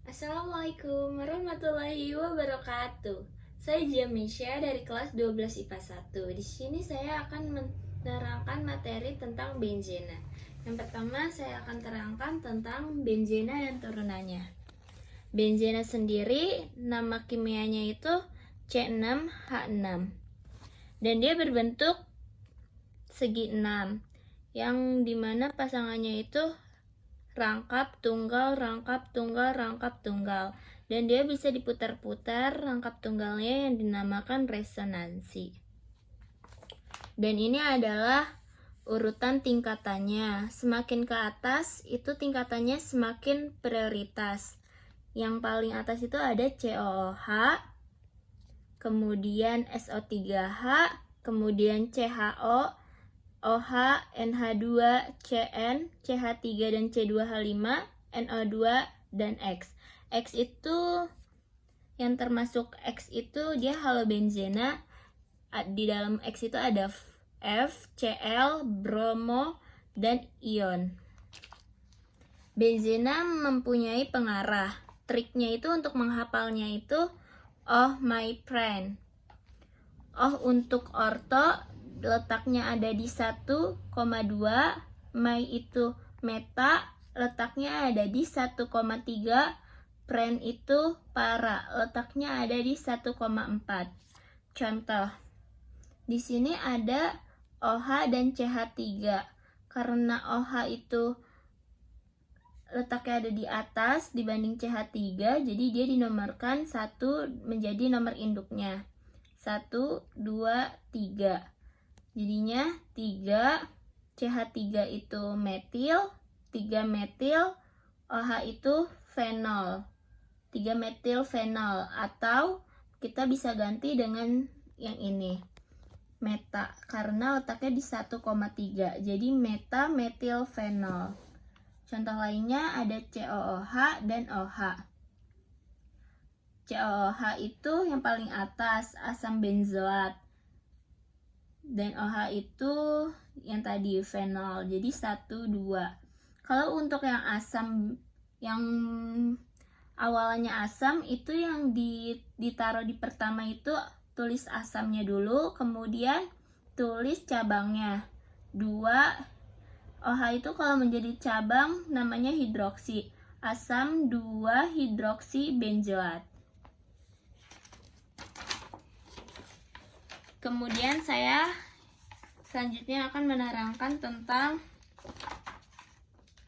Assalamualaikum warahmatullahi wabarakatuh. Saya Jamisya dari kelas 12 IPA 1. Di sini saya akan menerangkan materi tentang benzena. Yang pertama saya akan terangkan tentang benzena dan turunannya. Benzena sendiri nama kimianya itu C6H6. Dan dia berbentuk segi 6 yang dimana pasangannya itu rangkap tunggal, rangkap tunggal, rangkap tunggal. Dan dia bisa diputar-putar rangkap tunggalnya yang dinamakan resonansi. Dan ini adalah urutan tingkatannya. Semakin ke atas itu tingkatannya semakin prioritas. Yang paling atas itu ada COOH, kemudian SO3H, kemudian CHO, OH, NH2, CN, CH3 dan C2H5, NO2 dan X. X itu yang termasuk X itu dia halobenzena. Di dalam X itu ada F, Cl, bromo dan ion. Benzena mempunyai pengarah. Triknya itu untuk menghafalnya itu oh my friend. Oh untuk orto letaknya ada di 1,2, my itu meta letaknya ada di 1,3, friend itu para letaknya ada di 1,4. Contoh, di sini ada OH dan CH3. Karena OH itu letaknya ada di atas dibanding CH3, jadi dia dinomorkan 1 menjadi nomor induknya. 1, 2, 3. Jadinya 3 CH3 itu metil, 3 metil, OH itu fenol, 3 metil fenol, atau kita bisa ganti dengan yang ini meta karena letaknya di 1,3, jadi meta metil fenol. Contoh lainnya ada COOH dan OH. COOH itu yang paling atas asam benzoat, dan OH itu yang tadi fenol, jadi 1, 2. Kalau untuk yang asam, yang awalnya asam itu yang ditaruh di pertama itu tulis asamnya dulu, kemudian tulis cabangnya 2. OH itu kalau menjadi cabang namanya hidroksi, asam 2 hidroksi benzoat. Kemudian saya selanjutnya akan menerangkan tentang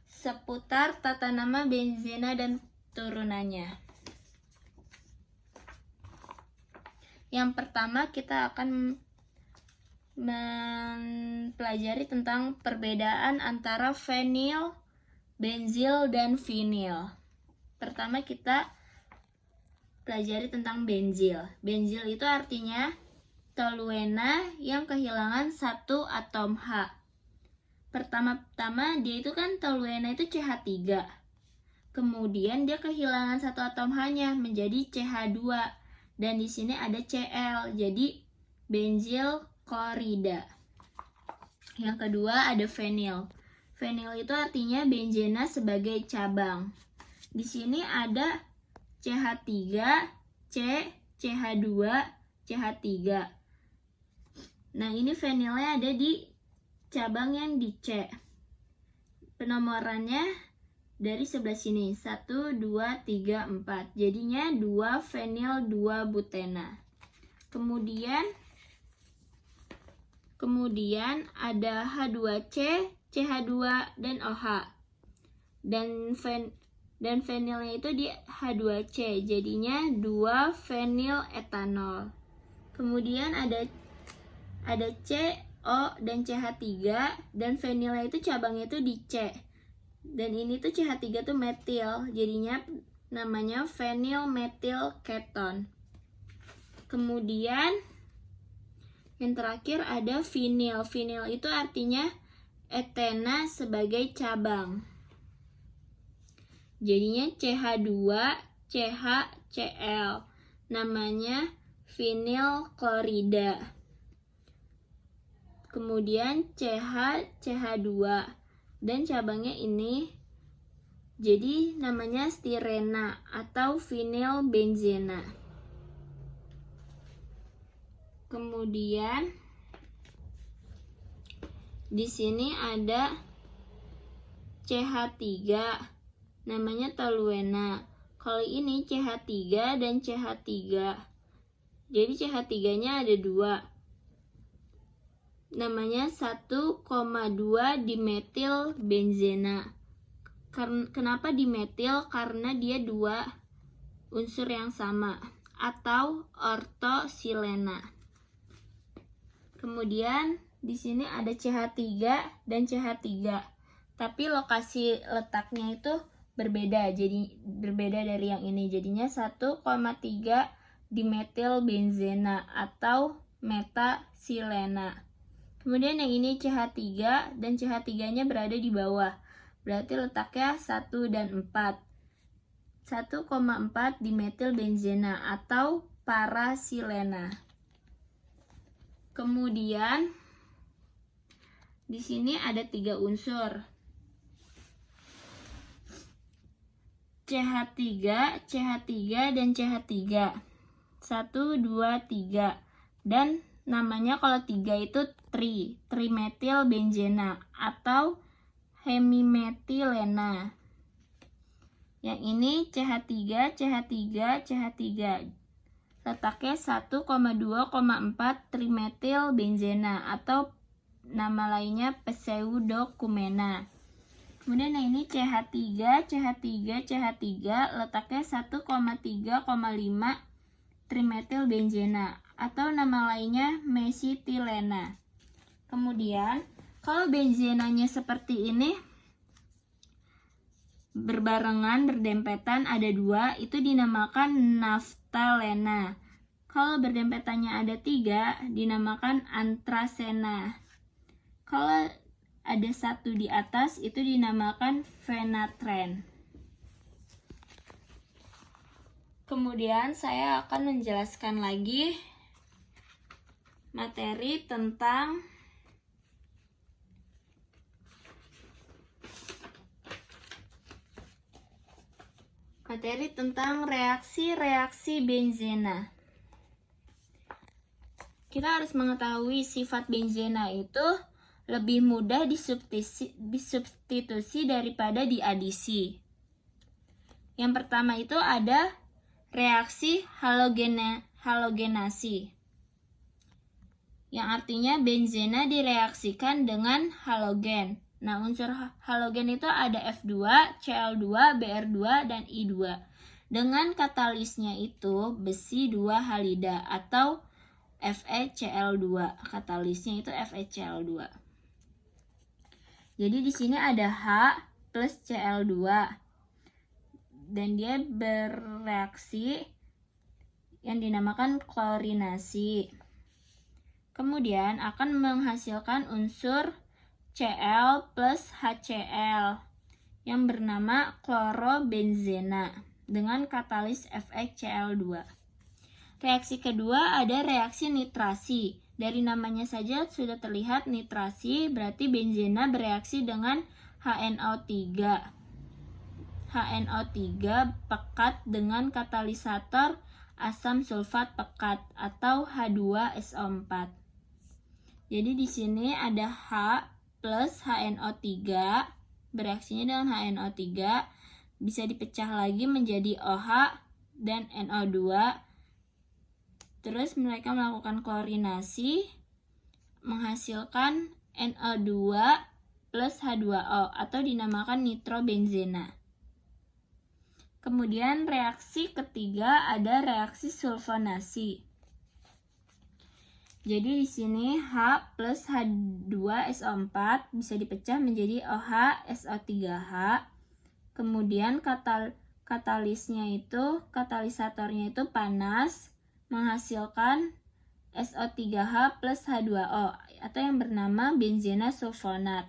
seputar tata nama benzena dan turunannya. Yang pertama kita akan mempelajari tentang perbedaan antara fenil, benzil, dan vinil. Pertama kita pelajari tentang benzil. Benzil itu artinya toluena yang kehilangan satu atom H. Pertama-tama dia itu kan toluena itu CH3. Kemudian dia kehilangan satu atom H-nya menjadi CH2. Dan di sini ada Cl, jadi benzil klorida. Yang kedua ada fenil. Fenil itu artinya benzena sebagai cabang. Di sini ada CH3, C, CH2, CH3. Nah, ini fenilnya ada di cabang yang di C. Penomorannya dari sebelah sini, 1, 2, 3, 4. Jadinya 2 fenil 2 butena. Kemudian ada H2C, CH2 dan OH. Dan fenilnya itu di H2C, jadinya 2 fenil etanol. Kemudian ada C, O, dan CH3, dan fenilnya itu cabangnya itu di C. Dan ini tuh CH3 tuh metil, jadinya namanya fenil metil keton. Kemudian yang terakhir ada vinil. Vinil itu artinya etena sebagai cabang. Jadinya CH2, CH, Cl. Namanya vinil klorida. Kemudian CH, CH2, dan cabangnya ini Jadi namanya stirena atau vinylbenzena. Kemudian di sini ada CH3, namanya toluena. Kalau ini CH3 dan CH3. Jadi CH3-nya ada 2. Namanya 1,2 dimetilbenzena. Kenapa dimetil? Karena dia 2 unsur yang sama, atau ortosilena. Kemudian di sini ada CH3 dan CH3. Tapi lokasi letaknya itu berbeda, jadi berbeda dari yang ini. Jadinya 1,3 dimetilbenzena atau metasilena. Kemudian yang ini CH3 dan CH3-nya berada di bawah. Berarti letaknya 1 dan 4. 1,4 dimetilbenzena atau parasilena. Kemudian di sini ada 3 unsur. CH3, CH3 dan CH3. 1, 2, 3. Dan namanya kalau 3 itu trimetilbenzena atau hemimetilena. Yang ini CH3, CH3, CH3. Letaknya 1,2,4 trimetilbenzena atau nama lainnya pseudokumena. Kemudian yang ini CH3, CH3, CH3, letaknya 1,3,5 trimetilbenzena atau nama lainnya mesitilena. Kemudian kalau benzenanya seperti ini, berbarengan, berdempetan, ada 2, itu dinamakan naftalena. Kalau berdempetannya ada 3, dinamakan antrasena. Kalau ada 1 di atas, itu dinamakan fenatren. Kemudian saya akan menjelaskan lagi materi tentang reaksi-reaksi benzena. Kita harus mengetahui sifat benzena itu lebih mudah disubstitusi daripada diadisi. Yang pertama itu ada reaksi halogenasi, yang artinya benzena direaksikan dengan halogen. Nah, unsur halogen itu ada F2, Cl2, Br2, dan I2. Dengan katalisnya itu besi 2 halida atau FeCl2. Katalisnya itu FeCl2. Jadi di sini ada H plus Cl2 dan dia bereaksi yang dinamakan klorinasi. Kemudian akan menghasilkan unsur Cl plus HCl yang bernama klorobenzena dengan katalis FeCl2. Reaksi kedua ada reaksi nitrasi. Dari namanya saja sudah terlihat nitrasi, berarti benzena bereaksi dengan HNO3. HNO3 pekat dengan katalisator asam sulfat pekat atau H2SO4. Jadi di sini ada H plus HNO3 bereaksinya dengan HNO3 bisa dipecah lagi menjadi OH dan NO2. Terus mereka melakukan klorinasi menghasilkan NO2 plus H2O atau dinamakan nitrobenzena. Kemudian reaksi ketiga ada reaksi sulfonasi. Jadi di sini H plus H2SO4 bisa dipecah menjadi OH-SO3H. Kemudian katalisatornya itu panas menghasilkan SO3H plus H2O atau yang bernama benzena sulfonat.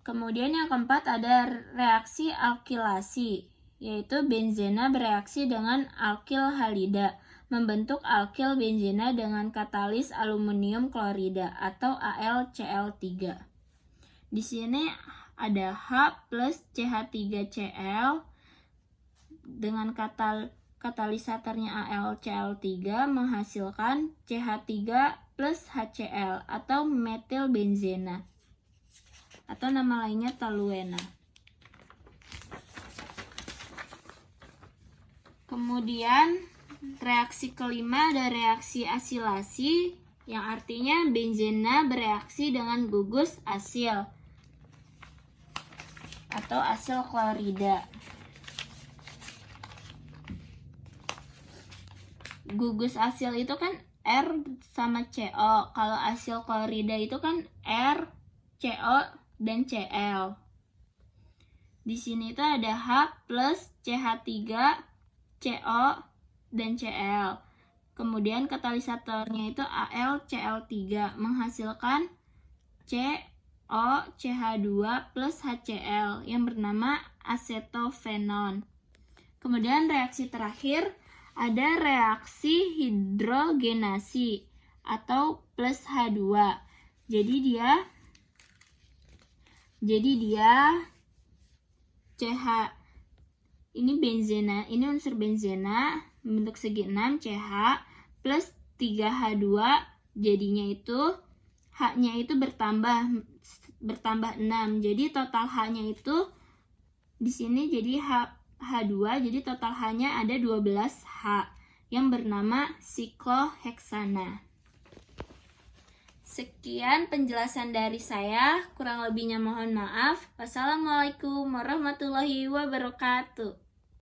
Kemudian yang keempat ada reaksi alkilasi, yaitu benzena bereaksi dengan alkil halida, membentuk alkil benzena dengan katalis aluminium klorida atau AlCl3. Di sini ada H plus CH3Cl dengan katalisatornya AlCl3 menghasilkan CH3 plus HCl atau metilbenzena atau nama lainnya toluena. Kemudian reaksi kelima ada reaksi asilasi yang artinya benzena bereaksi dengan gugus asil atau asil klorida. Gugus asil itu kan R sama CO. Kalau asil klorida itu kan R, CO, dan Cl. Di sini itu ada H plus CH3, CO, dan Cl. Kemudian katalisatornya itu AlCl3 menghasilkan COCH2 plus HCl yang bernama acetofenon. Kemudian reaksi terakhir ada reaksi hidrogenasi atau plus H2. Jadi dia CH ini benzena, ini unsur benzena membentuk segi 6 CH plus 3H2, jadinya itu H-nya itu bertambah 6. Jadi total H-nya itu di sini jadi H2, jadi total H-nya ada 12H yang bernama sikloheksana. Sekian penjelasan dari saya, kurang lebihnya mohon maaf. Wassalamualaikum warahmatullahi wabarakatuh.